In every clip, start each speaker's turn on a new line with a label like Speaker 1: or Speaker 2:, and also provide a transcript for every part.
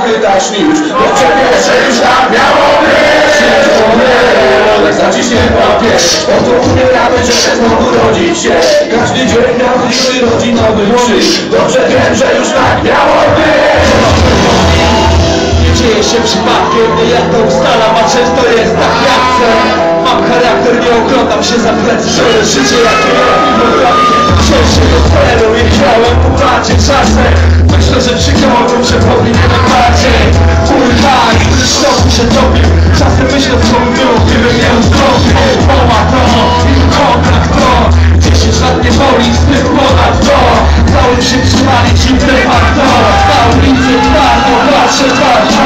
Speaker 1: pytasz niż dobrze wiesz, że już tak miało być. Jak zaciśnie papier, oto umieramy, żeby znowu rodzić się. Każdy dzień narodziny rodzi nowy krzyż. Dobrze wiem, że już tak miało być.
Speaker 2: Nie dzieje się przypadkiem, nie ja to ustalam, a często jest tak jak chcę. Mam charakter, nie oglądam się za plecy. Żyję życie jakie robi, bo cieszę do celu i chciałem popatrzeć czasem. Myślę, że przychodzą, że powinienem bardziej. Kurwa, gdy sztoku się topił. Czasem myślę, co by było, gdybym nie uzdrowił. Poła to i kontrakt to 10 lat nie boli, wstyd ponad to. Dałem się przywalić i de facto. Na ulicy twardo, patrzę twardo.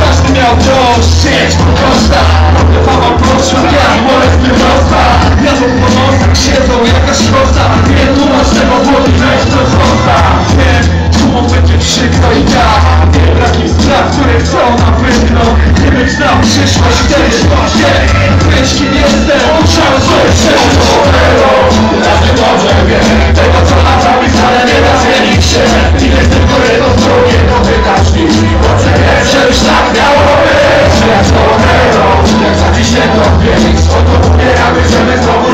Speaker 2: Każdy miał dość, sieć po kosztach. Mama poszła, ja bolest nie wrosła. Jadą po nosach, siedzą jakaś koza. Nie tłumacz tego błądu, weź to zwoza. Wiem, tłumą będzie przykro i tak. Nie brakim spraw, które chcą nam wytknąć. Gdybym znał przyszłość, wtedy się wiesz kim jestem, musiałem sobie przeżyć.
Speaker 1: Każdy dobrze wie, tego co na czapie wcale nie da zmienić się. I jest tylko jedno drugie, to pytasz niż dobrze wiesz, że już tak miało być. Jak to hero, jak zaciśnie to pięć, oto umieramy, żeby znowu